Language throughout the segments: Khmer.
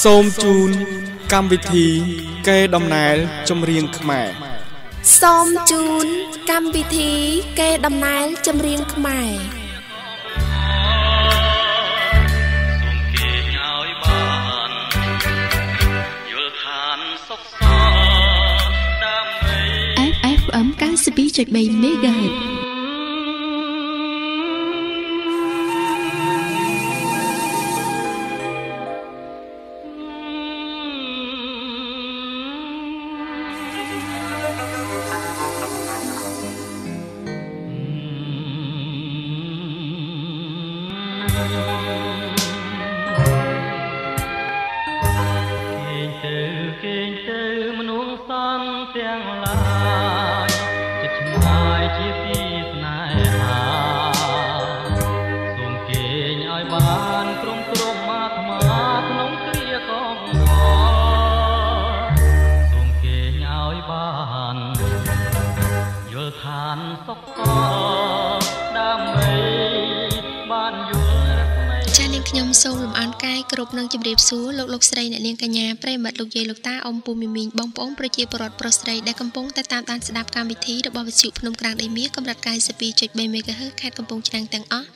សូមជូនកម្មវិធីកេរដំណែលចម្រៀងខ្មែរសូមជូនកម្មវិធីកេរដំណែលចម្រៀងខ្មែរFM 92.3 MHzខ្ញុំសូមលំអរកាយគ្រប់នឹងជម្រាបសួរលោកស្រីអ្នកនាងកញ្ញាប្រិយមិត្តលោកយាយលោកតាអ៊ំពូមីមីងបងប្អូនប្រជាពលរដ្ឋប្រុសស្រីដែលកំពុងតែតាមដានស្ដាប់កម្មវិធីរបស់វិទ្យុភ្នំក្រាំងដីមាសកម្រិត 92.3 MHz ខេត្តកំពង់ឆ្នាំងទាំងអស់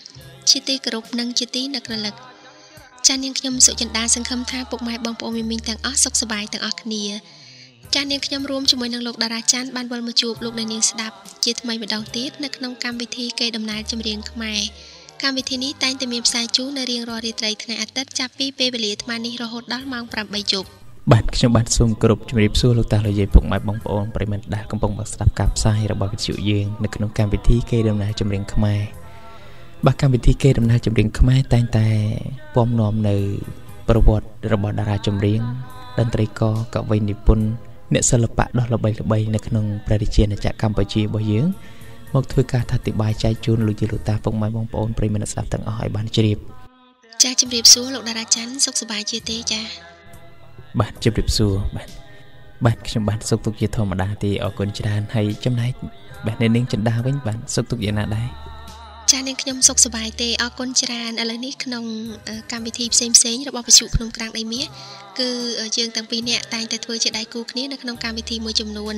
ជាទីគោរពនិងជាទីនឹករលឹកចា៎នាងខ្ញុំសុចិន្តាសង្ឃឹមថាពុកម៉ែបងប្អូនមីមីងទាំងអស់សុខសប្បាយទាំងអស់គ្នាចា៎នាងខ្ញុំរួមជាមួយនឹងលោកតារាច័ន្ទបានវិលមកជួបលោកអ្នកនាងស្ដាប់ជាថ្មីម្ដងទៀតនៅក្នុងកម្មវិធីកេរដំណែលចម្រៀងខ្មែរកម្មវិធីនេះតែងតែមានផ្សាយជូននៅរៀងរាល់រាត្រីថ្ងៃអាទិត្យចាប់ពីពេលវេលាអាត្មានេះរហូតដល់ម៉ោង 8 យប់បាទខ្ញុំបាទសូមគោរពជម្រាបសួរលោកតាលោកយាយពុកម៉ែបងប្អូនប្រិយមិត្តដែលកំពុងស្ដាប់ការផ្សាយរបស់វិទ្យុយើងនៅក្នុងកម្មវិធីកេរដំណែលចម្រៀងខ្មែរបាទកម្មវិធីកេរដំណែលចម្រៀងខ្មែរតែងតែពំនាំនៅប្រវត្តិរបស់តារាចម្រៀងតន្ត្រីករកវីនិពន្ធអ្នកសិល្បៈដ៏ល្បីៗនៅក្នុងព្រះរាជាណាចក្រកម្ពុជារបស់យើងមកធ្វើការថាតិបាយចែកជូនលោកយាយលោកតាពុកម៉ែបងប្អូនប្រិយមិត្តស្ដាប់ទាំងអស់ឲ្យបានជ្រាបចាជម្រាបសួរលោកតារាច័ន្ទសុខសប្បាយជាទេចាបាទជម្រាបសួរបាទខ្ញុំបាទសុខទុក្ខជាធម្មតាទេអរគុណច្រើនហើយចំណែកបាទអ្នកនាងចិន្តាវិញបាទសុខទុក្ខយ៉ាងណាដែរចានាងខ្ញុំសុខសប្បាយទេអរគុណច្រើនឥឡូវនេះក្នុងកម្មវិធីផ្សេងៗរបស់វិទ្យុភ្នំក្រាំងដីមាសគឺយើងទាំងពីរនាក់តែងតែធ្វើជាដៃគូគ្នានៅក្នុងកម្មវិធីមួយចំនួន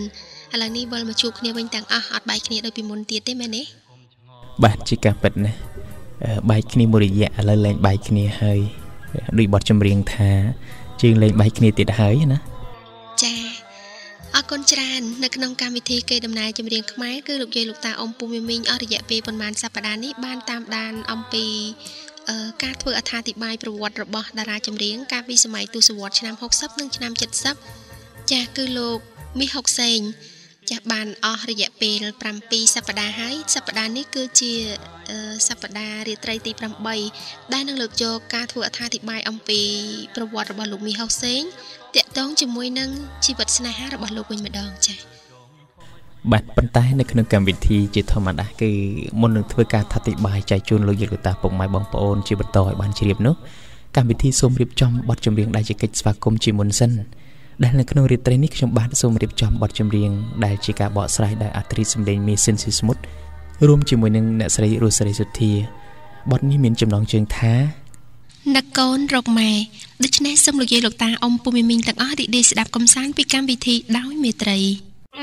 ឥឡូវនេះវិលមកជួបគ្នាវិញទាំងអស់អត់បែកគ្នាដូចពីមុនទៀតទេមែនទេបាទជាការពិតណាស់បែកគ្នាមួយរយៈឥឡូវលែងបែកគ្នាហើយដូចបទចម្រៀងថាជាងលែងបែកគ្នាទៀតហើយណាចាអរគុណច្រើននៅក្នុងកម្មវិធីកេរដំណែលចម្រៀងខ្មែរគឺលោកយាយលោកតាអ៊ំពូមីមីងអស់រយៈពេលប្រហែលសប្តាហ៍នេះបានតាមដានអំពីការធ្វើអត្ថាធិប្បាយប្រវត្តិរបស់តារាចម្រៀងកាលពីសម័យទសវត្សរ៍ឆ្នាំ60និងឆ្នាំ70ចាគឺលោកមីហុកសេងចាស់បានអស់រយៈពេល7សប្តាហ៍ហើយសប្តាហ៍នេះគឺជាសប្តាហ៍រាត្រីទី8ដែលនឹងលើកយកការធ្វើអត្ថាធិប្បាយអំពីប្រវត្តិរបស់លោកមីហុកសេងតាក់ទងជាមួយនឹងជីវិតស្នេហារបស់លោកវិញម្ដងចា៎បាទប៉ុន្តែនៅក្នុងកម្មវិធីជាធម្មតាគឺមុននឹងធ្វើការអត្ថាធិប្បាយចែកជូនលោកយាយលោកតាពុកម៉ែបងប្អូនជាបន្តឲ្យបានជ្រាបនោះកម្មវិធីសូមរៀបចំបទចម្រៀងដែលជាកិច្ចស្វាគមន៍ជាមុនសិនដែលនៅក្នុងរាត្រីនេះខ្ញុំបាទសូមរៀបចំបទចម្រៀងដែលជាការបកស្រាយដោយអត្រិសម្លេងមីស៊ីនស៊ីស្មុតរួមជាមួយនឹងអ្នកស្រីរស់សេរីសុទ្ធាបទនេះមានចំណងជើងថានគររកម៉ែដូច្នេះសូមលោកយាយលោកតាអ៊ំពូមីមីងទាំងអស់រីករាយស្ដាប់កំសាន្តពីកម្មវិធីដោយមេត្រីគ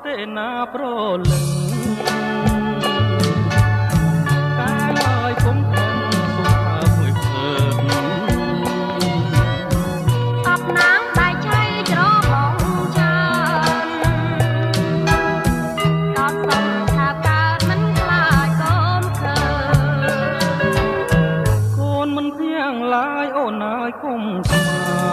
ទេណាប្រលឹងកាយឲ្យគុំខំសុខមួយភ្លើកអបណាងតែឆៃច្របងចានដល់សុំថាកើតមិនខ្លាចកូនខើកូនមិនធៀងឡើយអូនអើយគុំស្មា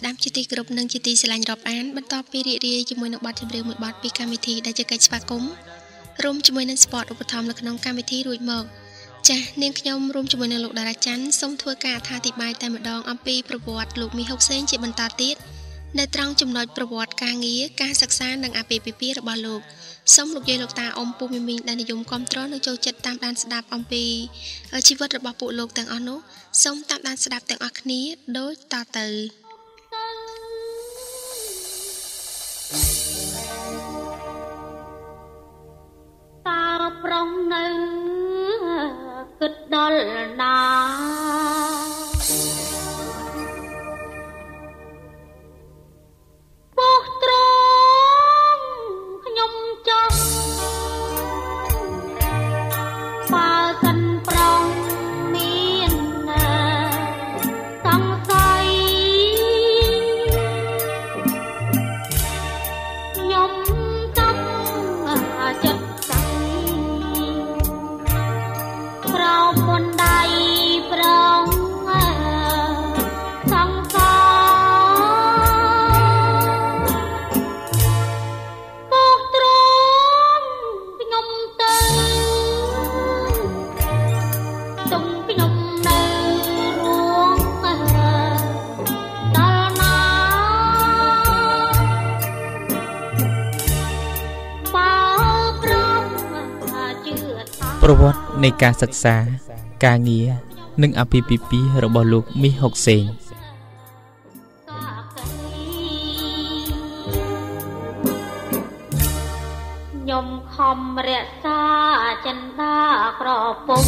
ស្ដាប់ជាទីគោរពនិងជាទីស្រឡាញ់រាប់អានបន្តពីរីករាយជាមួយនឹងបទចម្រៀងមួយបទពីកម្មវិធីដែលជាកិច្ចស្វាគមន៍រួមជាមួយនឹង Sport ឧបត្ថម្ភនៅក្នុងកម្មវិធីរួចមកចាស់នាងខ្ញុំរួមជាមួយនឹងលោកតារាច័ន្ទសូមធ្វើការអត្ថាធិប្បាយតែម្ដងអំពីប្រវត្តិលោកមីហុកសេងជាបន្តទៀតនៅត្រង់ចំណុចប្រវត្តិការងារការសិក្សានិងអាពាហ៍ពិពាហ៍របស់លោកសូមលោកយាយលោកតាអ៊ំពូមីមីងដែលនិយមគាំទ្រនិងចូលចិត្តតាមដានស្ដាប់អំពីជីវិតរបស់ពួកលោកទាំងអស់នោះសូមតាមដានស្ដាប់ទាំងអស់គ្នាដូចតទៅតាប្រុសនៅគិតដល់ណាពោះត្រង់ខ្ញុំចង់បើសិនប្រុសមានសង្ស័យខ្ញុំតាំងចិត្តក្រោមមុនដៃប្រងសង្សារពោះត្រង់ខ្ញុំទៅទុំខ្ញុំនៅរួងដល់ណាបើប្រងជឿថាប្រវត្តិនៃការសិក្សាការងារនិងអាពាហ៍ពិពាហ៍របស់លោកមីហុកសេងខ្ញុំខំរក្សាចិន្តាក្រពុំ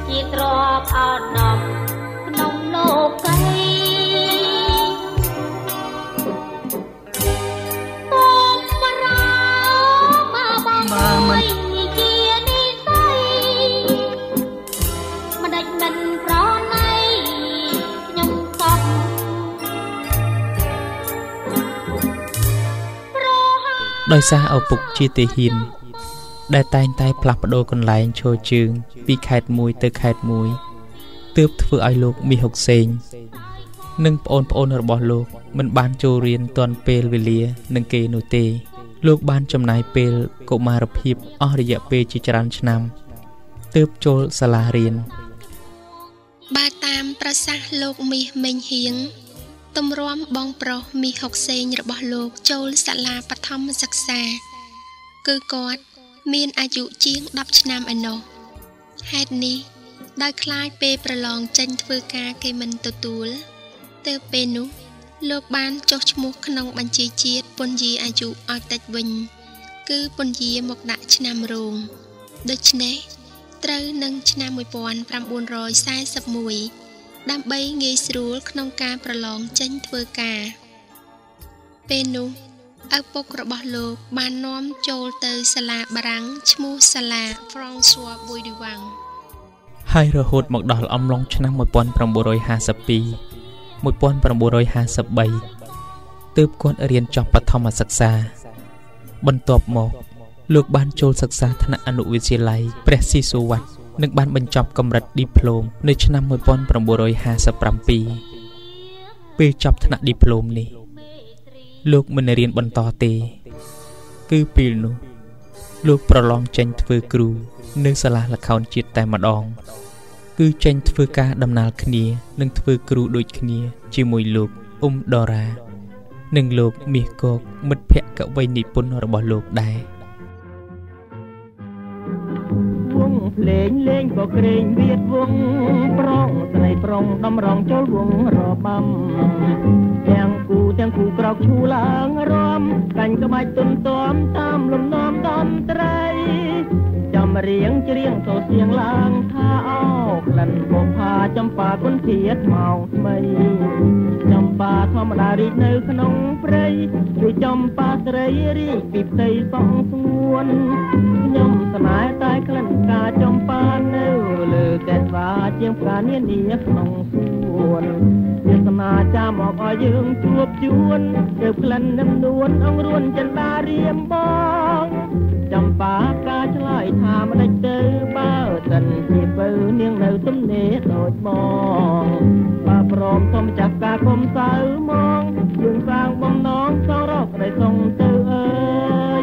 ជាទ្រព្យអនុមក្នុងលោកីដោយសារឪពុកជាទាហានដែលតែងតែផ្លាស់ប្ដូរកន្លែងឈរជើងពីខេត្តមួយទៅខេត្តមួយទើបធ្វើឲ្យលោកមីហុកសេងនិងប្អូនៗរបស់លោកមិនបានចូលរៀនទាន់ពេលវេលានឹងគេនោះទេលោកបានចំណាយពេលកុមារភាពអស់រយៈពេលជាច្រើនឆ្នាំទើបចូលសាលារៀនបើតាមប្រសាសន៍លោកមីមេងហៀងទម្រាំបងប្រុសមីហុកសេងរបស់លោកចូលសាលាបឋមសិក្សាគឺគាត់មានអាយុជាង10ឆ្នាំឯណោះហេតុនេះដោយខ្លាចពេលប្រឡងចេញធ្វើការគេមិនទទួលទើបពេលនោះលោកបានចុះឈ្មោះក្នុងបញ្ជីជាតិពន្យាអាយុឲ្យតិចវិញគឺពន្យាមកដាក់ឆ្នាំរោងដូច្នេះ ត្រូវនឹងឆ្នាំ1941ដើម្បីងាយស្រួលក្នុងការប្រឡងចេញធ្វើការពេលនោះឪពុករបស់លោកបាននាំចូលទៅសាលាបារាំងឈ្មោះសាលា François Boudouin ហើយរហូតមកដល់អំឡុងឆ្នាំ1952 1953ទើបគាត់រៀនចប់បឋមសិក្សាបន្ទាប់មកលោកបានចូលសិក្សាថ្នាក់អនុវិទ្យាល័យព្រះស៊ីសុវត្ថិនិងបានបញ្ចប់កម្រិតឌីប្លូមនៅឆ្នាំ1957ពេលចប់ថ្នាក់ឌីប្លូមនេះលោកមិនរៀនបន្តទេគឺពេលនោះលោកប្រឡងចេញធ្វើគ្រូនៅសាលាល្ខោនជាតិតែម្ដងគឺចេញធ្វើការដំណាលគ្នានិងធ្វើគ្រូដូចគ្នាជាមួយលោកដរ៉ានិងលោកមាសគកមិត្តភក្តិកវីនិពន្ធរបស់លោកដែរវងភ្លេងលេងក៏ក្រែងវៀតវងប្រងស្រីប្រុងដំរងចូលវងរបាំទាំងគូក្រោកឈូឡើងរំកាញ់ក្បាច់ទុនទាំតាមលំនាំតន្ត្រីចាំរៀងច្រៀងសូរសៀងឡើងថាអោក្លិនបុផាចំប៉ាគុនធាតមកថ្មីចំប៉ាធម្មតារីកនៅក្នុងព្រៃឬចំប៉ាស្រីរីកពីផ្ទៃសងស្ងួនខ្ញុំស្នេហ៍តែក្លិនការចំប៉ានៅលើកែស្វាជាងផ្កានានាក្នុងសួនវាសនាចាំមកឲ្យយើងជួបជួនទៅក្លិននឹមនួនអងរួនចិនដារៀមបងចំប៉ាការឆ្លើយថាមិនដេចទៅបើសិនជាបើនាងនៅទំនេរដូចបងបើព្រមសូមចាស់ការគុំសៅមកយើងសាងបំណងសងរកได้ส่งទៅអើយ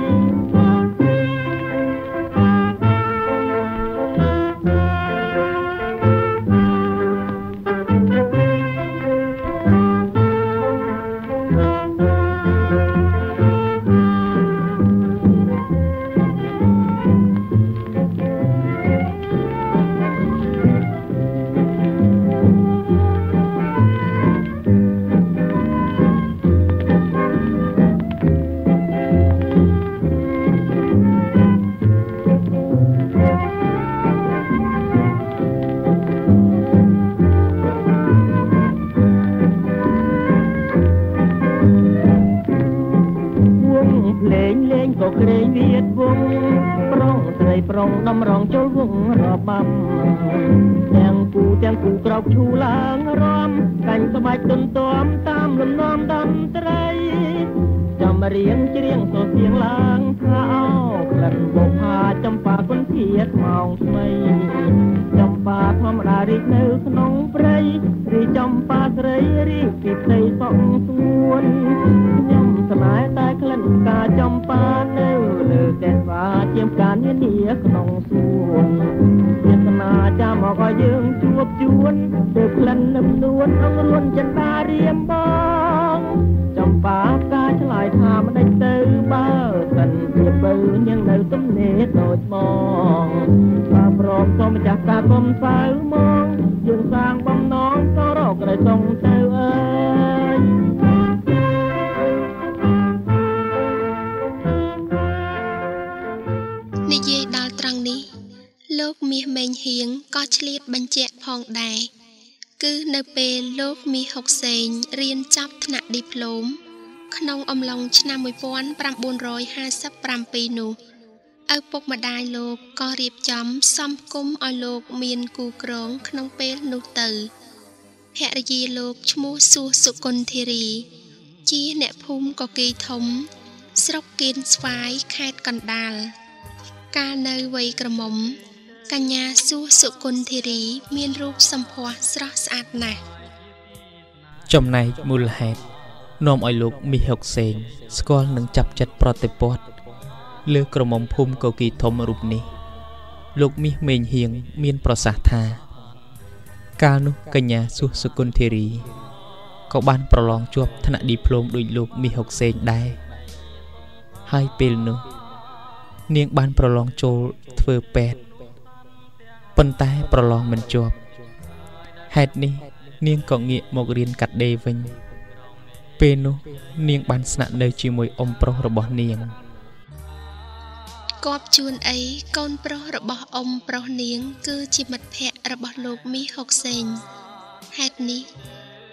ដំរងចូលវងរបាំទាំងគូក្រោកឈូឡើងរំកាញ់ក្បាច់ទុនទាំតាមលំនាំតន្ត្រីចាំរៀងច្រៀងសូរសៀងឡើងថាអោក្លិនបុផាចំប៉ាគុនធាតមកថ្មីចំប៉ាធម្មតារីកនៅក្នុងព្រៃរីចំប៉ាស្រីរីកពីផ្ទៃសងស្ងួនខ្ញុំស្នេហ៍តែក្លិនការចំប៉ានៅលើកែស្វាជាងផ្កានានាក្នុងសួនវាសនាចាំមកឲ្យយើងជួបជួនទៅក្លិននឹមនួនអងរួនចិនដារៀមបងចំប៉ាការឆ្លើយថាមិនដេចទៅបើសិនជាបើនាងនៅទំនេរដូចបងបើព្រមសូមចាស់ការគុំសៅមកយើងសាងបំណងក៏រកได้ส่งទៅអើយនិយាយដល់ត្រង់នេះលោកមាសម៉េងហៀងក៏ឆ្លៀតបញ្ជាក់ផងដែរគឺនៅពេលលោកមាសហុកសេងរៀនចប់ថ្នាក់ឌីប្លូមក្នុងអំឡុងឆ្នាំ1957នោះឪពុកម្ដាយលោកក៏រៀបចំសំគុំឲ្យលោកមានគូក្រងក្នុងពេលនោះទៅភរិយាលោកឈ្មោះសួសសុគន្ធធារីជាអ្នកភូមិកគីធំស្រុកគៀនស្វាយខេត្តកណ្ដាលកាលនៅវ័យក្រមុំកញ្ញាសួសសុគន្ធធារីមានរូបសម្ផស្សស្រស់ស្អាតណាស់ចំណែកមូលហេតុនាំឲ្យលោកមាសហុកសេងស្គាល់និងចាប់ចិត្តប្រតិព័ទ្ធលើក្រមុំភូមិកគីធំរូបនេះលោកមាសម៉េងហៀងមានប្រសាសន៍ថាកាលនោះកញ្ញាសួសសុគន្ធធារីក៏បានប្រឡងជាប់ថ្នាក់ឌីប្លូមដោយលោកមាសហុកសេងដែរហើយពេលនោះនាងបានប្រឡងចូលធ្វើពេទ្យប៉ុន្តែប្រឡងមិនជាប់ហេតុនេះនាងក៏ងាកមករៀនកាត់ដេរវិញពេលនោះនាងបានស្នាក់នៅជាមួយអ៊ំប្រុសរបស់នាង គប់ជួនអីកូនប្រុសរបស់អ៊ំប្រុសនាងគឺជាមិត្តភក្តិរបស់លោកមីហុកសេងហេតុនេះ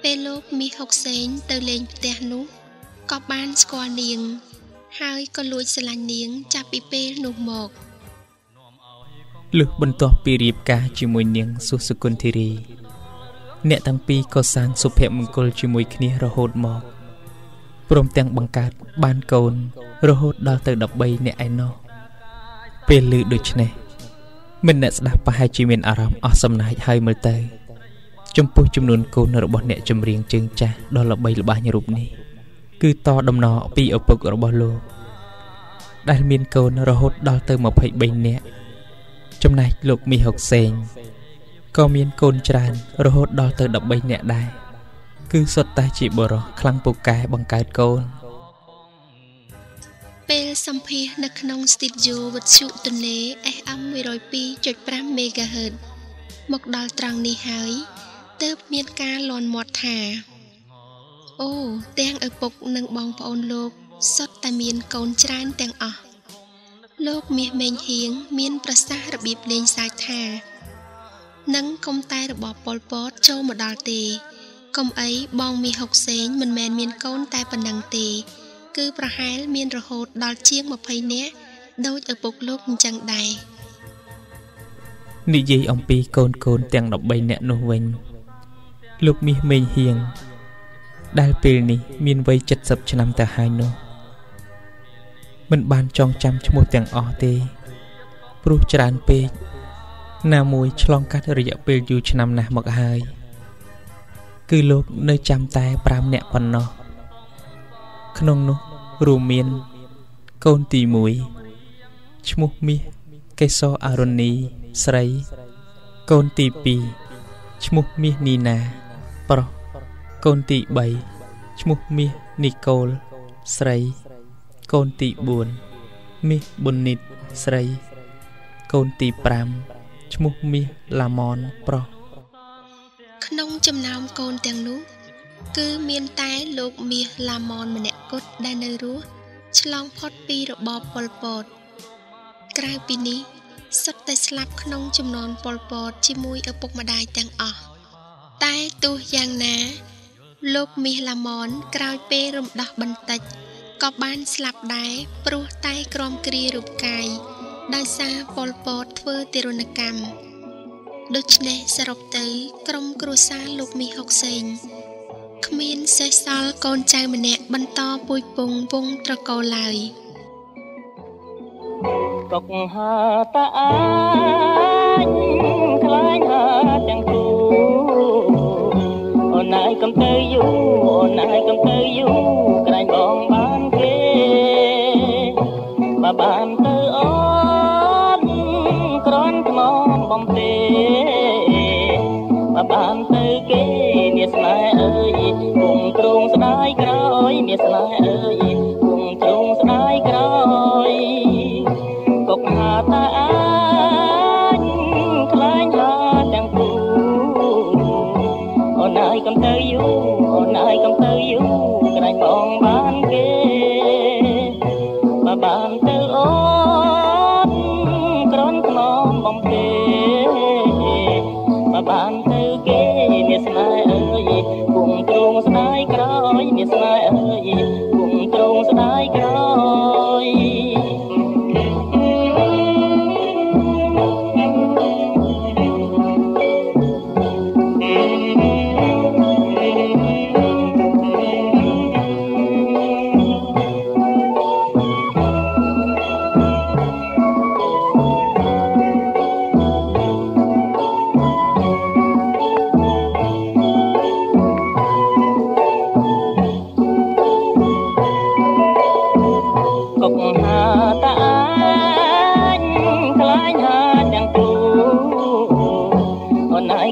ពេលលោកមីហុកសេងទៅលេងផ្ទះនោះក៏បានស្គាល់នាងហើយក៏លួចស្រឡាញ់នាងចាប់ពីពេលនោះមកលុះបន្ទាប់ពីរៀបការជាមួយនាងសុសគុណធីរីអ្នកទាំងពីរក៏សាងសុភមង្គលជាមួយគ្នារហូតមកព្រមទាំងបង្កើតបានកូនរហូតដល់ទៅ13នាក់ឯណោះពេលឮដូច្នេះមិនអ្នកស្ដាប់ប្រហែលជាមានអារម្មណ៍អស់សំណាចហើយមើលទៅចំពោះចំនួនកូនរបស់អ្នកចម្រៀងជើងចាស់ដ៏ល្បីល្បាញរូបនេះគឺតដំណរពីឪពុករបស់លោកដែលមានកូនរហូតដល់ទៅ23នាក់ចំណែកលោកមីហុកសេងក៏មានកូនច្រើនរហូតដល់ទៅ13នាក់ដែរគឺសុទ្ធតែជាបុរសខ្លាំងពូកែបង្កើតកូនពេលសម្ភាសនៅក្នុងស្ទីឌីយោវិទ្យុទនេ FM 102.5 MHz មកដល់ត្រង់នេះហើយទើបមានការលាន់មាត់ថាអូទាំងឪពុកនិងបងប្អូនលោកសុទ្ធតែមានកូនច្រើនទាំងអស់លោកមាសមេងហៀងមានប្រសាសន៍របៀបលេងសើចថានឹងកុំតែរបស់ប៉ុលពតចូលមកដល់ទេកុំអីបងមីហុកសេងមិនមែនមានកូនតែប៉ុណ្ណឹងទេគឺប្រហែលមានរហូតដល់ជាង20នាក់ដូចឪពុកលោកអញ្ចឹងដែរនិយាយអំពីកូនទាំង13នាក់នោះវិញលោកមាសមេងហៀងដែលពេលនេះមានវ័យ70ឆ្នាំទៅហើយនោះមិនបានចងចាំឈ្មោះទាំងអស់ទេព្រោះច្រើនពេកណាមួយឆ្លងកាត់រយៈពេលយូរឆ្នាំណាស់មកហើយគឺលោកនៅចាំតែ5នាក់ប៉ុណ្ណោះក្នុងនោះរួមមានកូនទី1ឈ្មោះមាសកេសរអរុនីស្រីកូនទី2ឈ្មោះមាសនីណាប្រុសកូនទី3ឈ្មោះមាសនីកូលស្រីកូនទី4មាសប៊ុននីតស្រីកូនទី5ឈ្មោះមាសឡាម៉នប្រុសក្នុងចំណោមកូនទាំងនោះគឺមានតែលោកមាសឡាម៉នម្នាក់គត់ដែលនៅរស់ឆ្លងផុតពីរបបប៉ុលពតក្រៅពីនេះសុទ្ធតែស្លាប់ក្នុងចំនួនប៉ុលពតជាមួយឪពុកម្ដាយទាំងអស់តែទោះយ៉ាងណាលោកមាសឡាម៉នក្រោយពេលរំដោះបន្តិចក៏បានស្លាប់ដែរព្រោះតែក្រំគ្រារូបកាយដោយសារប៉ុលពតធ្វើទារុណកម្មដូច្នេះសរុបទៅក្រុមគ្រួសារលោកមីហុកសេងគ្មានសេះសល់កូនចៅម្នាក់បន្តពូជពង្សវង្សត្រកូលឡើយកុកហាតាអាញខ្លាញ់ហាទាំងគូអូនឯងកំទៅយូអូនឯងកំទៅយូក្រែងបងបានគេបើបានទៅអូនក្រន់ថ្មបំពេបើបានទៅគេមាសស្នេហ៍អើយគុំទ្រង់ស្ដាយក្រោយមាសស្នេហ៍អើយគុំទ្រង់ស្ដាយក្រោយកុកហាតាអាញខ្លាញ់ហាទាំងគូអូនឯងកំទៅយូអូនឯងកំទៅយូក្រែងបងបានគេបើបានទៅអូនក្រន់ថ្នមបំពេបើបានទៅគេមាសស្នេហ៍អើយគុំទ្រង់ស្ដាយក្រោយមាសស្នេហ៍អើយគុំទ្រង់ស្ដាយក្រោយ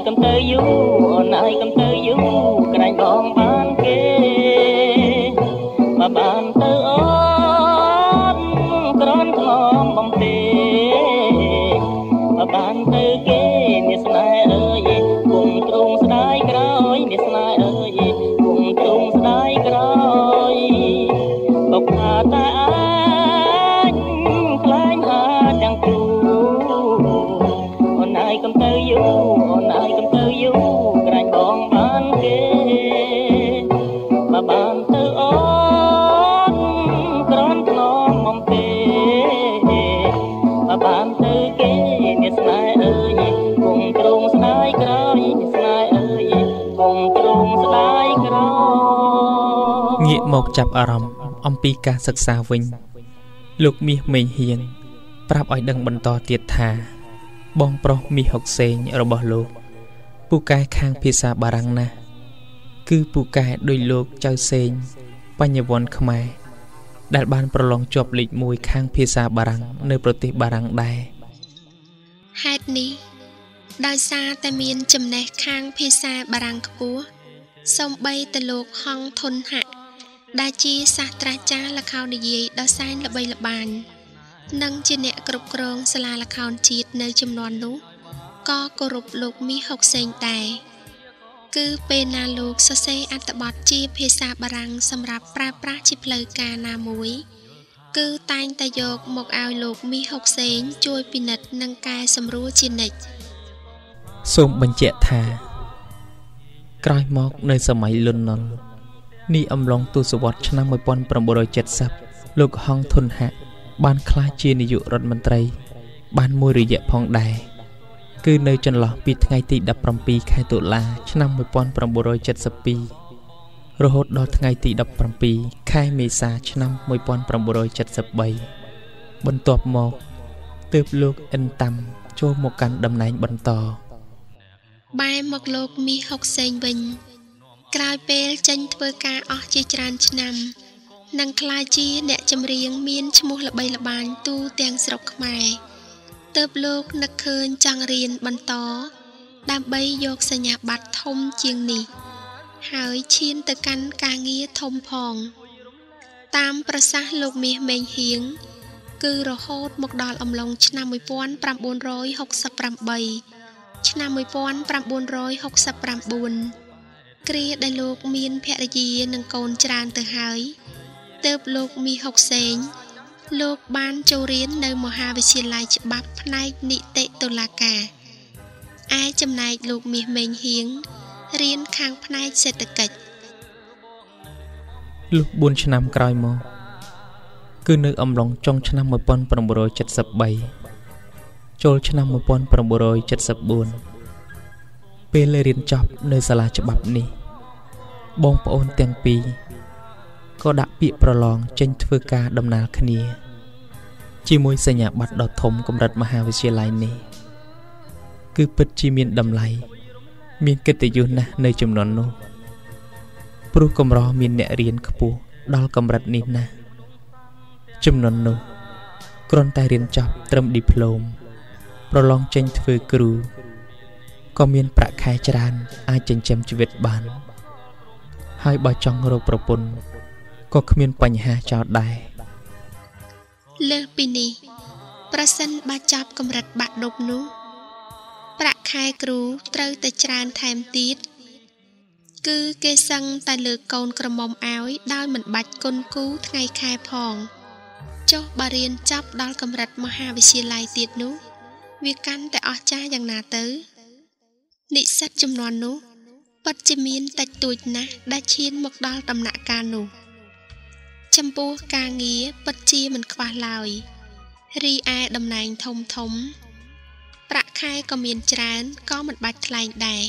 កំទៅយូអូនឯងកំទៅយូក្រែងបងបានគេបើបានទៅអូនក្រន់ថ្មបំពេបើបានទៅគេមាសស្នេហ៍អើយគុំទ្រង់ស្ដាយក្រោយមាសស្នេហ៍អើយគុំទ្រង់ស្ដាយក្រោយកុកថាតាអញខ្លាញ់ហា ងាកមកចាប់អារម្មណ៍អំពីការសិក្សាវិញលោកមាសមេងហៀងប្រាប់ឲ្យដឹងបន្តទៀតថាបងប្រុសមាសហុកសេងរបស់លោកពូកែខាងភាសាបារាំងណាស់គឺពូកែដោយលោកចៅសេងបញ្ញវន្តខ្មែរដែលបានប្រឡងជាប់លេខ1ខាងភាសាបារាំងនៅប្រទេសបារាំងដែរហេតុនេះដោយសារតែមានចំណេះខាងភាសាបារាំងខ្ពស់សូម្បីតែលោកហងធុនហៈដែលជាសាស្ត្រាចារ្យល្ខោននិយាយដ៏សែនល្បីល្បាញនិងជាអ្នកគ្រប់គ្រងសាលាល្ខោនជាតិនៅចំនួននោះក៏គោរពលោកមាសហុកសេងដែរគឺពេលណាលោកសរសេរអត្ថបទជាភាសាបារាំងសម្រាប់ប្រើប្រាស់ជាផ្លូវការណាមួយគឺតែងតែយកមកឲ្យលោកមាសហុកសេងជួយពិនិត្យនិងកែសម្រួលជានិច្ចសូមបញ្ជាក់ថាក្រោយមកនៅសម័យលន់នល់នេះអំឡុងទសវត្សរ៍ឆ្នាំ1970លោកហងធុនហៈបានក្លាយជានាយករដ្ឋមន្ត្រីបានមួយរយៈផងដែរគឺនៅចន្លោះពីថ្ងៃទី17ខែតុលាឆ្នាំ1972រហូតដល់ថ្ងៃទី17ខែមេសាឆ្នាំ1973បន្ទាប់មកទើបលោកអិនតាំចូលមកកាន់តំណែងបន្តបែរមកលោកមាសហុកសេងវិញក្រោយពេលចេញធ្វើការអស់ជាច្រើនឆ្នាំនិងក្លាយជាអ្នកចម្រៀងមានឈ្មោះល្បីល្បាញទូទាំងស្រុកខ្មែរទើបលោកនឹកឃើញចង់រៀនបន្តដើម្បីយកសញ្ញាបត្រធំជាងនេះហើយឈានទៅកាន់ការងារធំផងតាមប្រសាសន៍លោកមាសមេងហៀងគឺរហូតមកដល់អំឡុងឆ្នាំ1968ឆ្នាំ1969គ្រាដែលលោកមានភរិយានិងកូនច្រើនទៅហើយទើបលោកមាសហុកសេងលោកបានចូលរៀននៅមហាវិទ្យាល័យច្បាប់ផ្នែកនីតិតុលាការឯចំណែកលោកមាសមេងហៀងរៀនខាងផ្នែកសេដ្ឋកិច្ចលុះ4ឆ្នាំក្រោយមកគឺនៅអំឡុងចុងឆ្នាំ1973ចូលឆ្នាំ1974ពេលរៀនចប់នៅសាលាច្បាប់នេះបងប្អូនទាំងពីរក៏ដាក់ពាក្យប្រឡងចេញធ្វើការដំណើរគ្នាជាមួយសញ្ញាបត្រដ៏ធំកម្រិតមហាវិទ្យាល័យនេះគឺពិតជាមានតម្លៃមានកិត្តិយសណាស់នៅចំនួននោះព្រោះកម្រមានអ្នករៀនខ្ពស់ដល់កម្រិតនេះណាស់ចំនួននោះគ្រាន់តែរៀនចប់ត្រឹមឌីប្លូមប្រឡងចេញធ្វើគ្រូក៏មានប្រាក់ខែច្រើនអាចចិញ្ចឹមជីវិតបានហើយបើចង់រកប្រពន្ធក៏គ្មានបញ្ហាចោលដែរលើសពីនេះប្រសិនបើចប់កម្រិតបាក់ឌុបនោះប្រាក់ខែគ្រូត្រូវតែច្រើនថែមទៀតគឺគេសឹងតែលើកកូនក្រមុំឲ្យដោយមិនបាច់គុណគូថ្ងៃខែផងចុះបើរៀនចប់ដល់កម្រិតមហាវិទ្យាល័យទៀតនោះវាកាន់តែអស្ចារ្យយ៉ាងណាទៅនិស្សិតចំនួននោះពិតជាមានតិចតួចណាស់ដែលឈានមកដល់ដំណាក់កាលនោះចំពោះការងារពិតជាមិនខ្វះឡើយរីឯតំណែងធំប្រាក់ខែក៏មានច្រើនក៏មិនបាច់ថ្លៃដែរ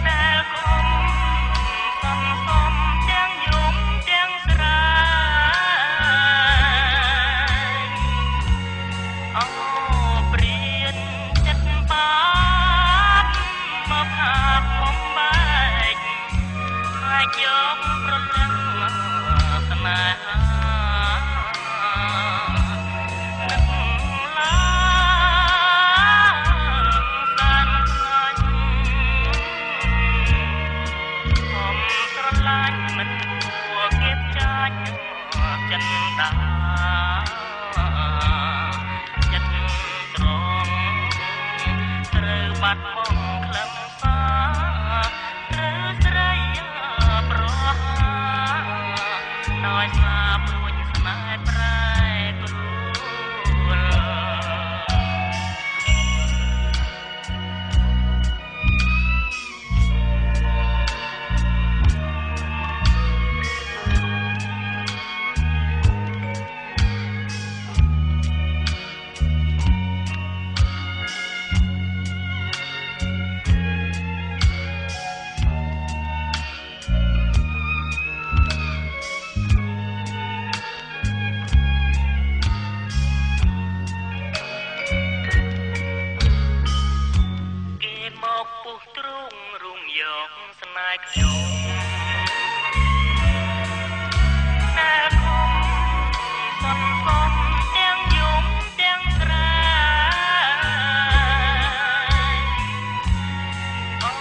ដែលគុំសំទាំងយំ យកស្នេហ៍ខ្ញុំតែគុំសុនសុំទាំងយំទាំងក្រាអូ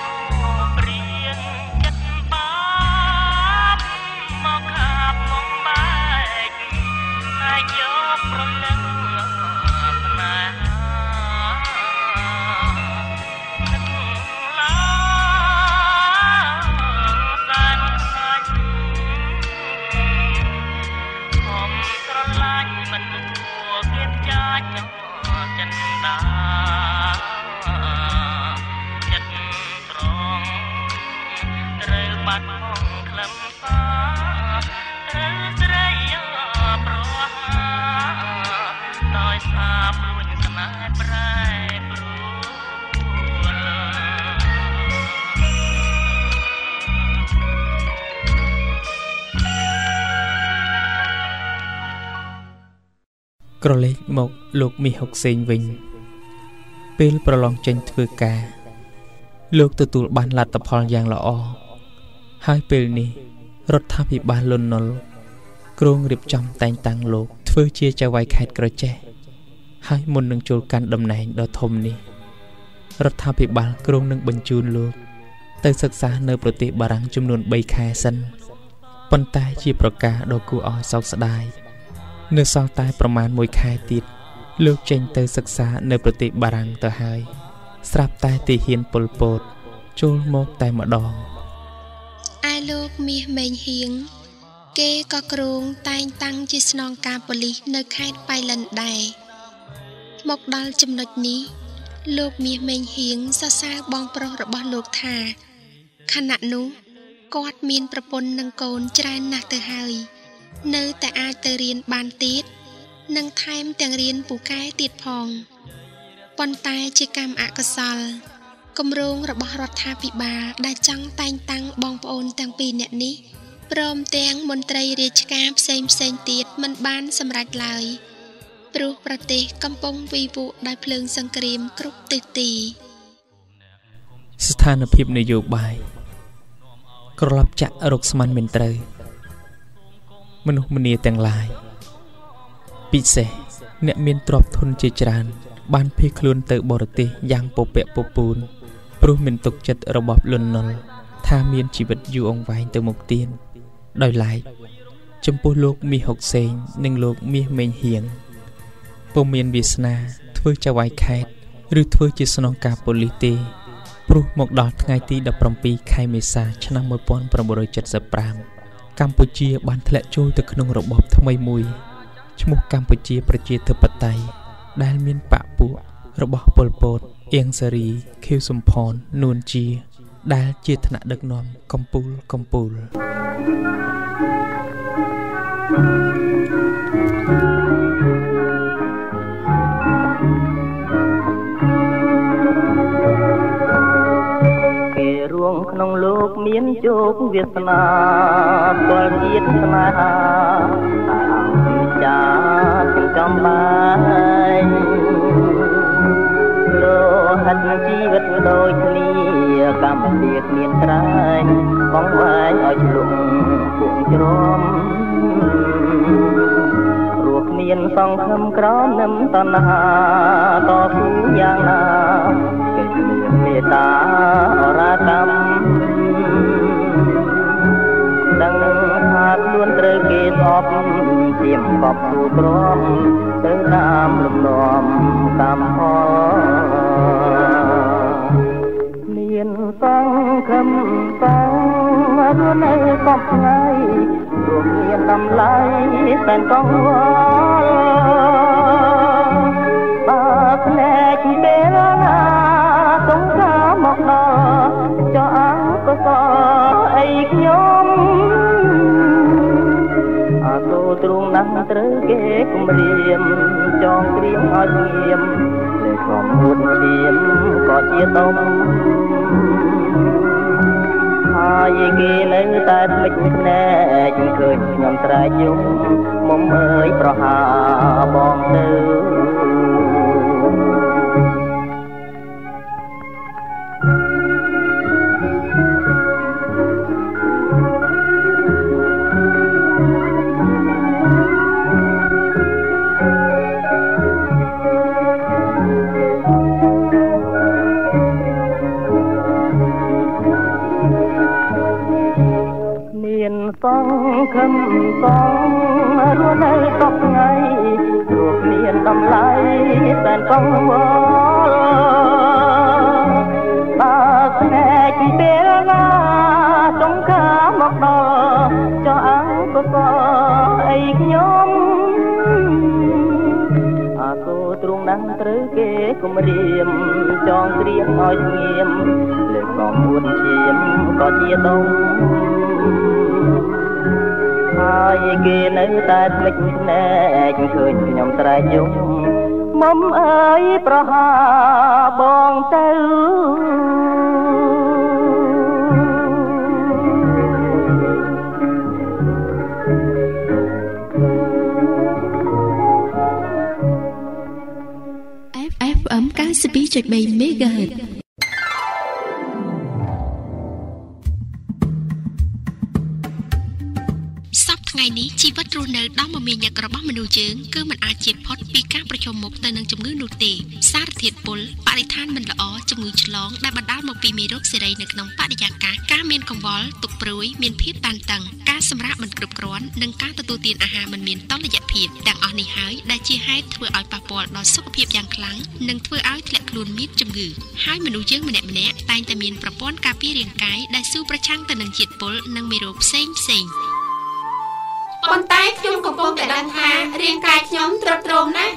ព្រៀងចិត្តបាបមកខាបមកបែកហើយយកប្រលឹងស្នេហាក្រឡេកមកលោកមាសហុកសេងវិញពេលប្រឡងចេញធ្វើការលោកទទួលបានលទ្ធផលយ៉ាងល្អហើយពេលនេះរដ្ឋាភិបាលលន់នល់គ្រោងរៀបចំតែងតាំងលោកធ្វើជាចៅហ្វាយខេត្តក្រចេះហើយមុននឹងចូលកាន់តំណែងដ៏ធំនេះរដ្ឋាភិបាលគ្រោងនឹងបញ្ជូនលោកទៅសិក្សានៅប្រទេសបារាំងចំនួន3ខែសិនប៉ុន្តែជាប្រការដ៏គួរឲ្យសោកស្ដាយនៅសល់តែប្រមាណ1ខែទៀតលោកចេញទៅសិក្សានៅប្រទេសបារាំងទៅហើយស្រាប់តែទាហានប៉ុលពតចូលមកតែម្ដងឯលោកមាសមេងហៀងគេក៏គ្រោងតែងតាំងជាស្នងការប៉ូលីសនៅខេត្តបៃលិនដែរមកដល់ចំណុចនេះលោកមាសមេងហៀងសរសើរបងប្រុសរបស់លោកថាខណៈនោះគាត់មានប្រពន្ធនិងកូនច្រើនណាស់ទៅហើយនៅតែអាចទៅរៀនបានទៀតនិងថែមទាំងរៀនពូកែទៀតផងប៉ុន្តែជាកម្មអកុសលគម្រោងរបស់រដ្ឋាភិបាលដែលចង់តែងតាំងបងប្អូនទាំងពីរនាក់នេះព្រមទាំងមន្ត្រីរាជការផ្សេងទៀតមិនបានសម្រេចឡើយព្រោះប្រទេសកំពុងវិវត្តដោយភ្លើងសង្គ្រាមគ្រប់ទិសទីស្ថានភាពនយោបាយក្រឡាប់ចាក់រកស្មានមិនត្រូវមនុស្សម្នាទាំងឡាយពិសេសអ្នកមានទ្រព្យធនជាច្រើនបានភៀសខ្លួនទៅបរទេសយ៉ាងពពាក់ពពូនព្រោះមិនទុកចិត្តរបបលន់នល់ថាមានជីវិតយូរអង្វែងទៅមុខទៀតដោយឡែកចំពោះលោកមាសហុកសេងនិងលោកមាសមេងហៀងពុំមានវាសនាធ្វើចៅហ្វាយខេត្តឬធ្វើជាស្នងការប៉ូលីសទេព្រោះមកដល់ថ្ងៃទី17ខែមេសាឆ្នាំ1975កម្ពុជាបានធ្លាក់ចូលទៅក្នុងរបបថ្មីមួយឈ្មោះកម្ពុជាប្រជាធិបតេយ្យដែលមានបកពួករបស់ប៉ុលពតអៀងសារីខៀវសំផននួនជាដែលជាថ្នាក់ដឹកនាំកំពូលគេរួងក្នុងលោកមានជោគវាសនាស្គាល់ជាតិស្នេហាតែអង្គចាចិញ្ចឹមបាយលោហិតជីវិតដូចគ្នាកម្មវិធីមានក្រែងបងវាយឲ្យឆ្លងពួកជ្រំរស់មានសង្ឃឹមក្រំនឹមតណ្ហាតស៊ូយ៉ាងណាគេមានមេត្តាអរកម្មដឹងថាខ្លួនត្រូវគេស្អប់ជាមកប់ទូក្រមទៅតាមលំនាំកម្មផលមានសង្ឃឹមបងរស់នៅកប់ថ្ងៃព្រោះមានតម្លៃតែកងវល់បើភ្នែកពេលណាសង្សារមកដល់ចោះអង្គកអីខ្ញុំអាគោទ្រង់ណាស់ត្រូវគេគំរាមចងក្រៀមឲ្យងៀមតែក៏មុតឈាមក៏ជាដុំហើយគេនៅតែភ្លេចភ្នែកឃើញខ្ញុំស្រែកយំមុំអើយប្រហាបងទៅ សងខឹមសងរស់នៅសពថ្ងៃរស់មានតម្លៃតែកង្វល់បើស្នេហ៍ពីពេលណាចង់ខាមកដល់ចោះអង្គកអីខ្ញុំអាសូរទ្រង់ណាស់ត្រូវគេគំរាមចងត្រៀមឲ្យស្ងៀមលើកក៏មួនឈាមក៏ជាដងហើយគេនៅតែភ្លេចភ្នែកឃើញខ្ញុំស្រែកយំមុំអើយប្រហាបងទៅFM 92.3 MHzថ្ងៃនេះជីវិតរស់នៅដ៏មមាញឹករបស់មនុស្សយើងគឺមិនអាចជៀសផុតពីការប្រឈមមុខទៅនឹងជំងឺនោះទេសារធាតុពុលបរិស្ថានមិនល្អជំងឺឆ្លងដែលបណ្ដាលមកពីមេរោគសេរីនៅក្នុងបរិយាកាសការមានកង្វល់ទុក្ខព្រួយមានភាពតានតឹងការសម្រាកមិនគ្រប់គ្រាន់និងការទទួលទានអាហារមិនមានតុល្យភាពទាំងអស់នេះហើយដែលជាហេតុធ្វើឲ្យប៉ះពាល់ដល់សុខភាពយ៉ាងខ្លាំងនិងធ្វើឲ្យធ្លាក់ខ្លួនមានជំងឺហើយមនុស្សយើងម្នាក់ៗតែងតែមានប្រព័ន្ធការពាររាងកាយដែលស៊ូប្រឆាំងទៅនឹងជាតិពុលនិងមេរោគផ្សេងៗប៉ុន្តែខ្ញុំកំពុងតែដឹងថារាងកាយខ្ញុំទ្រុឌទ្រោមណាស់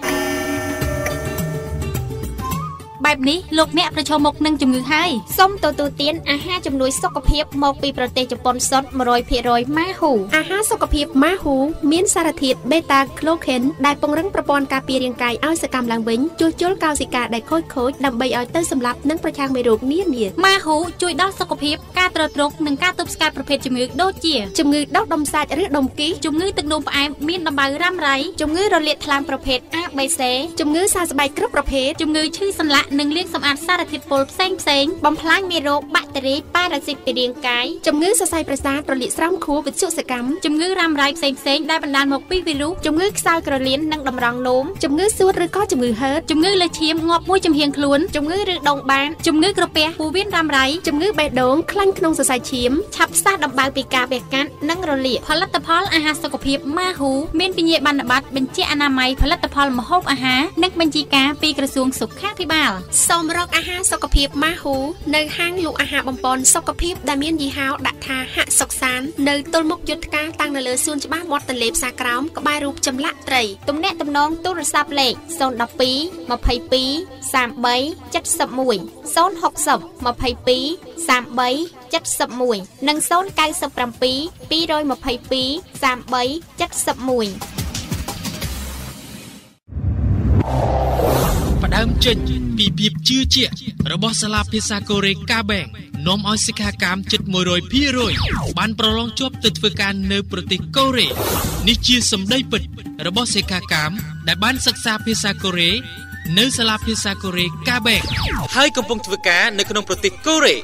បែបនេះលោកអ្នកប្រឈមមុខនឹងជំងឺហើយសូមទទួលទានអាហារជំនួយសុខភាពមកពីប្រទេសជប៉ុនសុទ្ធ 100% ម៉ាហ៊ូអាហារសុខភាពម៉ាហ៊ូមានសារធាតុ beta glucan ដែលពង្រឹងប្រព័ន្ធការពាររាងកាយឲ្យសកម្មឡើងវិញជួសជុលកោសិកាដែលខូចដើម្បីឲ្យទៅសម្លាប់និងប្រឆាំងមេរោគនានាម៉ាហ៊ូជួយដល់សុខភាពការទ្រុឌទ្រោមនិងការទប់ស្កាត់ប្រភេទជំងឺដូចជាជំងឺដុសដុំសាច់ឬដុំគីសជំងឺទឹកនោមផ្អែមមានដំបៅរ៉ាំរ៉ៃជំងឺរលាកថ្លើមប្រភេទ ABC ជំងឺសើស្បែកគ្រប់ប្រភេទជំងឺឈឺសន្លាក់និងលាងសម្អាតសារធាតុពុលផ្សេងបំផ្លាញមេរោគបាក់តេរីប៉ារ៉ាស៊ីតពីរាងកាយជំងឺសរសៃប្រសាទរលាកស្រោមខួរវិទ្យុសកម្មជំងឺរ៉ាំរ៉ៃផ្សេងដែលបណ្ដាលមកពីវីរុសជំងឺខ្សោយក្រលៀននិងតម្រងនោមជំងឺសួតឬក៏ជំងឺហឺតជំងឺលើឈាមងាប់មួយចំហៀងខ្លួនជំងឺឬដងបានជំងឺក្រពះពោះវៀនរ៉ាំរ៉ៃជំងឺបេះដូងខ្លាញ់ក្នុងសរសៃឈាមឆាប់ផ្សះដំបៅពីការវះកាត់និងរលាកផលិតផលអាហារសុខភាពម៉ាហ៊ូមានវិញ្ញាបនបត្របញ្ជាអនាម័យផលិតផលម្ហូបអាហារនិងបញ្ជីការពីក្រសួងសុខាភិបាលសូមរកអាហារសុខភាពម៉ាហ៊ូនៅហាងលក់អាហារបំពន់សុខភាពដែលមានយីហោដាក់ថាហាក់សុខសាននៅទល់មុខយុទ្ធការតាំងនៅលើសួនច្បារមាត់ទន្លេផ្សារក្រោមក្បែររូបចម្លាក់ត្រីទំនាក់ទំនងទូរស័ព្ទលេខ012 22 33 71 060 22 33 71និង097 222 33 71ផ្ដើមចេញពីភាពជឿជាក់របស់សាលាភាសាកូរ៉េកាបែងនាំឲ្យសិក្ខាកាមជិត 100% បានប្រឡងជាប់ទៅធ្វើការនៅប្រទេសកូរ៉េនេះជាសម្ដីពិតរបស់សិក្ខាកាមដែលបានសិក្សាភាសាកូរ៉េនៅសាលាភាសាកូរ៉េកាបែងហើយកំពុងធ្វើការនៅក្នុងប្រទេសកូរ៉េ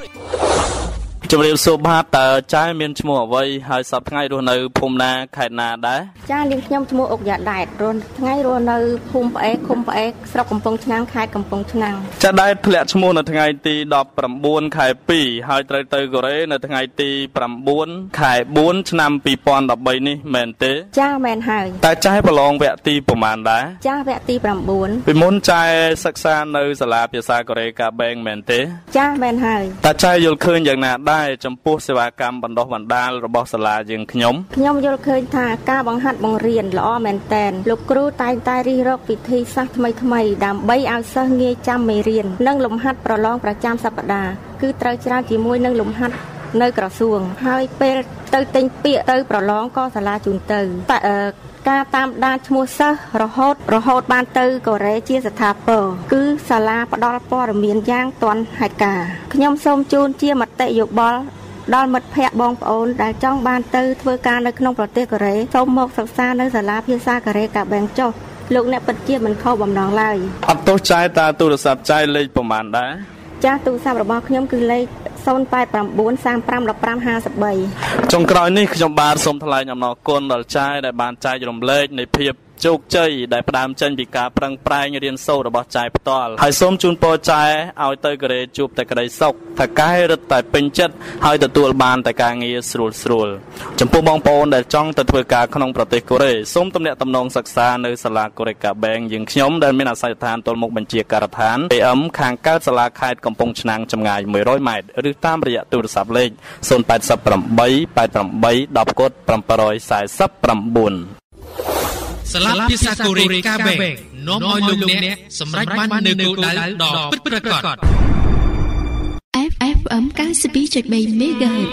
ជំរាបសួរបាទតើចាយមានឈ្មោះអ្វីហើយសប្តាហ៍ថ្ងៃរស់នៅភូមិណាខេត្តណាដែរចានាងខ្ញុំឈ្មោះអុកយ៉ាដែតរស់ថ្ងៃរស់នៅភូមិផ្អែកឃុំផ្អែកស្រុកកំពង់ឆ្នាំងខេត្តកំពង់ឆ្នាំងចាដែតធ្លាក់ឈ្មោះនៅថ្ងៃទី19ខែ2ហើយត្រូវទៅកូរ៉េនៅថ្ងៃទី9ខែ4ឆ្នាំ2013នេះមែនទេចាមែនហើយតើចាយប្រឡងវគ្គទីប្រមាណដែរចាវគ្គទី9ពីមុនចាយសិក្សានៅសាលាភាសាកូរ៉េកាបែងមែនទេចាមែនហើយតើចាយយល់ឃើញយ៉ាងណាចំពោះសេវាកម្មបណ្ដុះបណ្ដាលរបស់សាលាយើងខ្ញុំយល់ឃើញថាការបង្ហាត់បង្រៀនល្អមែនតែនលោកគ្រូតែងតែរិះរកវិធីសាស្ត្រថ្មីៗដើម្បីឲ្យសិស្សងាយចាំមេរៀននិងលំហាត់ប្រឡងប្រចាំសប្ដាហ៍គឺត្រូវច្រើនជាមួយនឹងលំហាត់នៅក្រសួងហើយពេលទៅទិញពាក្យទៅប្រឡងក៏សាលាជូនទៅការតាមដានឈ្មោះសិស្សរហូតបានទៅកូរ៉េជាស្ថាពរគឺសាលាផ្ដល់ព័ត៌មានយ៉ាងទាន់ហេតុការណ៍ខ្ញុំសូមជូនជាមតិយោបល់ដល់មិត្តភ័ក្តិបងប្អូនដែលចង់បានទៅធ្វើការនៅក្នុងប្រទេសកូរ៉េសូមមកសិក្សានៅសាលាភាសាកូរ៉េកាបែងចុះលោកអ្នកពិតជាមិនខុសបំណងឡើយអត់ទោសចាយតាទូរស័ព្ទចាយលេខប្រមាណដែរចាស់ទូរស័ព្ទរបស់ខ្ញុំគឺលេខ089351553ចុងក្រោយនេះខ្ញុំបាទសូមថ្លែងអំណរគុណដល់ចាយដែលបានចែករំលែកនៃភាព ជោគជ័យដែលផ្ដើមចេញពីការប្រឹងប្រែងរៀនសូត្ររបស់ចែផ្ទាល់ហើយសូមជូនពរចែឲ្យទៅកូរ៉េជួបតែក្តីសុខថាកែរឹតតែពេញចិត្តហើយទទួលបានតែការងារស្រួលចំពោះបងប្អូនដែលចង់ទៅធ្វើការក្នុងប្រទេសកូរ៉េសូមទំនាក់ទំនងសិក្សានៅសាលាកូរ៉េកាបែងយើងខ្ញុំដែលមានអាសយដ្ឋានទល់មុខបញ្ជាការដ្ឋាន PM ខាងកើតសាលាខេត្តកំពង់ឆ្នាំងចម្ងាយ100ម៉ែត្រឬតាមរយៈទូរស័ព្ទលេខ088883749សាលាភាសាកូរ៉េកាបែងនាំឲ្យលោកអ្នកសម្រេចបាននូវគោលដៅដ៏ពិតប្រាកដ FM 92.3 MHz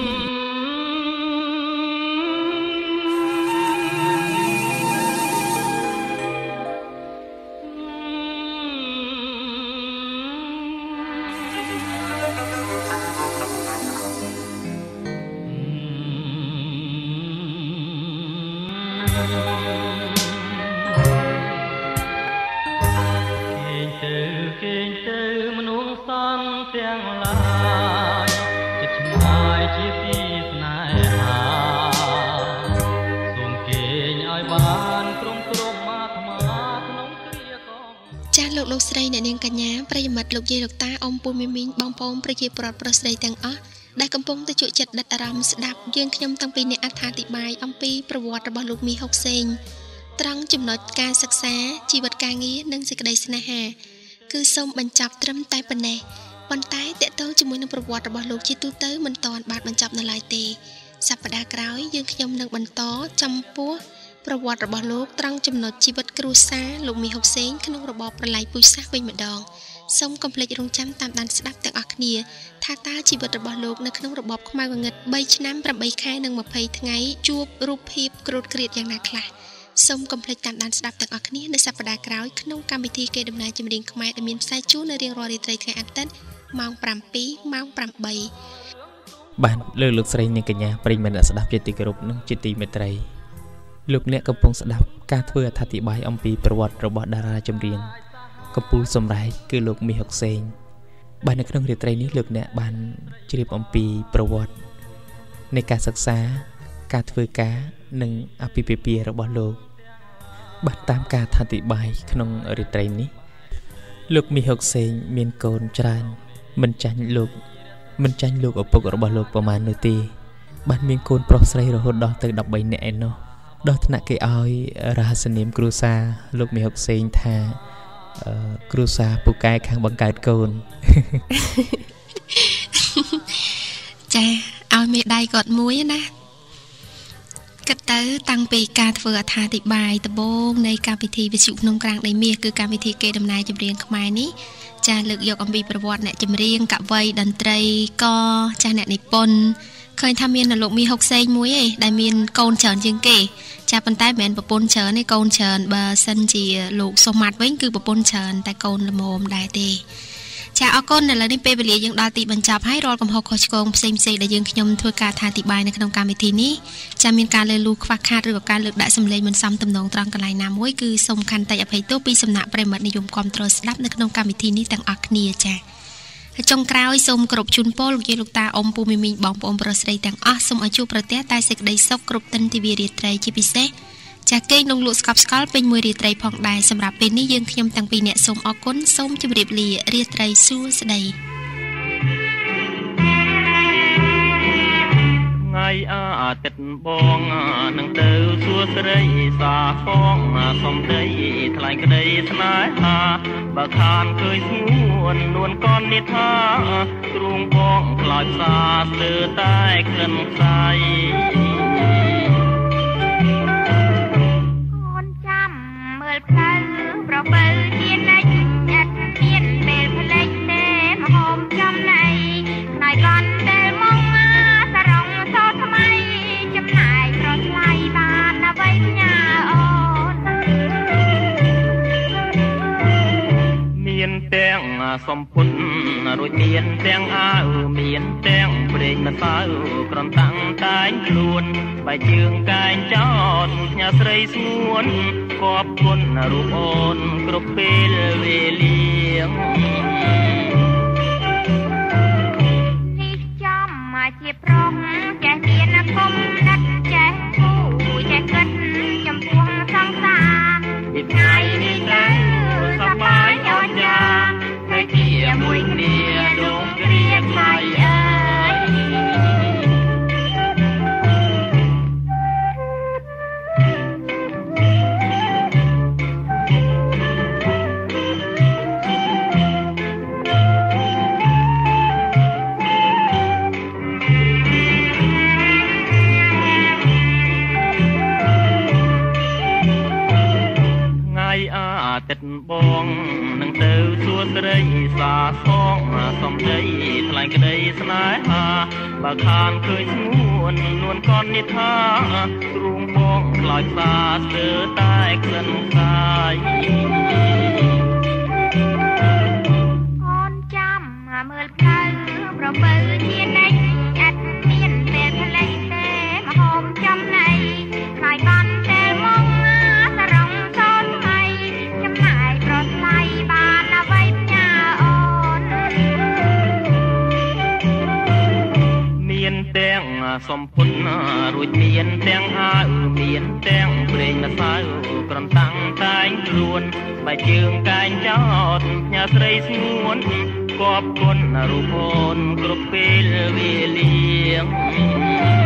លោកស្រីអ្នកនាងកញ្ញាប្រិយមិត្តលោកយាយលោកតាអ៊ំពូមីមីងបងប្អូនប្រជាពលរដ្ឋប្រុសស្រីទាំងអស់ដែលកំពុងតែជក់ចិត្តដិតអារម្មណ៍ស្ដាប់យើងខ្ញុំតាំងពីអ្នកអត្ថាធិប្បាយអំពីប្រវត្តិរបស់លោកមីហុកសេងត្រង់ចំណុចការសិក្សាជីវិតការងារនិងសេចក្តីស្នេហាគឺសូមបញ្ចប់ត្រឹមតែប៉ុណ្ណេះប៉ុន្តែតកតងជាមួយនឹងប្រវត្តិរបស់លោកជាទូទៅមិនទាន់បានបញ្ចប់នៅឡើយទេសប្តាហ៍ក្រោយយើងខ្ញុំនឹងបន្តចំពោះប្រវត្តិរបស់លោកត្រង់ចំណុចជីវិតគ្រួសារលោកមីហុកសេងក្នុងរបបប្រល័យពូជសាសន៍វិញម្ដងសូមកុំភ្លេចរងចាំតាមដានស្ដាប់ទាំងអស់គ្នាថាតើជីវិតរបស់លោកនៅក្នុងរបបខ្មៅងងឹត3ឆ្នាំ8ខែនិង20ថ្ងៃជួបរូបភាពគ្រោតគ្រាតយ៉ាងណាខ្លះសូមកុំភ្លេចតាមដានស្ដាប់ទាំងអស់គ្នានៅសប្ដាហ៍ក្រោយក្នុងកម្មវិធីកេរដំណើរចម្រៀងខ្មែរដែលមានផ្សាយជូននៅរៀងរាល់រាត្រីថ្ងៃអាទិត្យម៉ោង 7 ម៉ោង 8 បាទលោកស្រីនាងកញ្ញាប្រិយមិត្តអ្នកស្ដាប់ជាទីគោរពនិងជាទីមេត្រីលោកអ្នកកំពុងស្ដាប់ការធ្វើអត្ថាធិប្បាយអំពីប្រវត្តិរបស់តារាចម្រៀងកំពូលសំរែកគឺលោកមីហុកសេងបាទនៅក្នុងរាត្រីនេះលោកអ្នកបានជ្រាបអំពីប្រវត្តិនៃការសិក្សាការធ្វើការនិងអាពាហ៍ពិពាហ៍របស់លោកបាទតាមការអត្ថាធិប្បាយក្នុងរាត្រីនេះលោកមីហុកសេងមានកូនច្រើនមិនចាញ់លោកឪពុករបស់លោកប្រមាណនោះទេបាទមានកូនប្រុសស្រីរហូតដល់ទៅ13នាក់ឯណោះដល់ថ្នាក់គេឲ្យរហស្សនាមគ្រួសារលោកមីហុកសេងថាគ្រួសារពូកែខាងបង្កើតកូនចាឲ្យមេដៃគាត់មួយណាគិតទៅតាំងពីការធ្វើអត្ថាធិប្បាយដំបូងនៃកម្មវិធីវិទ្យុភ្នំក្រាំងដីមាសគឺកម្មវិធីកេរដំណែលចម្រៀងខ្មែរនេះចាលើកយកអំពីប្រវត្តិអ្នកចម្រៀងកវីតន្ត្រីក៏ចាស់អ្នកនិពន្ធឃើញថាមានលោកមីហុកសេងមួយឯងដែលមានកូនច្រើនជាងគេចាប៉ុន្តែមិនមែនប្រពន្ធច្រើនទេកូនច្រើនបើសិនជាលោកសុម៉ាត់វិញគឺប្រពន្ធច្រើនតែកូនល្មមដែរទេចាអរគុណឥឡូវនេះពេលវេលាយើងដល់ទីបញ្ចប់ហើយរាល់កំហុសខុសឆ្គងផ្សេងៗដែលយើងខ្ញុំធ្វើការអធិប្បាយនៅក្នុងកម្មវិធីនេះចាមានការលើលូខ្វះខាតឬក៏ការលើកដាក់សម្លេងមិនសមទំនងត្រង់កន្លែងណាមួយគឺសូមខន្តីអភ័យទោសពីសំណាក់ប្រិមិត្តនិយមគាំទ្រស្ដាប់នៅក្នុងកម្មវិធីនេះទាំងអស់គ្នាចាចុងក្រោយសូមគោរពជូនពរលោកយាយលោកតាអ៊ំពូមីមីងបងប្អូនប្រុសស្រីទាំងអស់សូមឲ្យជួបប្រទះតែសេចក្តីសុខគ្រប់ទិនទិវារាត្រីជាពិសេសចាគេងនឹងលក់ស្កប់ស្កល់ពេញមួយរាត្រីផងដែរសម្រាប់ពេលនេះយើងខ្ញុំទាំងពីរអ្នកសូមអរគុណសូមជម្រាបលារាត្រីសួស្តីថ្ងៃអាទិត្យបងនឹងទៅសួស្រីសាផងសុំដីថ្លែងក្តីស្នេហាបើខានឃើញស្ងួននួនកននិថាទ្រូងបងខ្លោចផ្សាស្ទើរតែក្លិនខ្សៃផ្លូវប្របើជានិច្ចអត់មានពេលផ្លេចទេមហោមចំណៃណៃកនដែលមកសរងសោថ្មីចំណាយប្រថ្លៃបានអ្វីញ៉ាអូនមានទាំងសំពុនរួចមានទាំងអាវមានទាំងព្រេងម្សៅក្រំតាំងតែងខ្លួនបែកជើងកែងចោតញ៉ាស្រីស្ងួនគប់គុណរូបអូនគ្រប់ពេលវេលានេះចំមកជាប្រុសចេះមានគុំដិតចេះគូចេះគិតចំពោះសង្សារ ថ្ងៃនេះទៅសប្បាយអរយ៉ាទៅជាមួយគ្នាលោកគ្រាថ្លៃអើយទឹកបងនឹងទៅសួរស្រីសាសងសំដីថ្លែងក្តីស្នេហាបើខានឃើញស្ងួននួនកននិថាទ្រូងបងខ្លោចសាស្ទើរតែក្លិនសាយអូនចាំមើលផ្លូវប្រពើជានិច្ចអត់មានពេលផ្លេចទេមហោមចំណៃខ្លាយបានតែមកសរងសូនថ្មីចំណាយប្រថ្លៃបានអ្វីផ្ញើអូនមានទាំងសំពុនរួចមានទាំងអាវមានទាំងព្រេងម្សៅក្រំតាំងតែងខ្លួនបែកជើងកែងចោតផ្ញើស្រីស្ងួនគប់គុណរូបអូនគ្រប់ពេលវេលា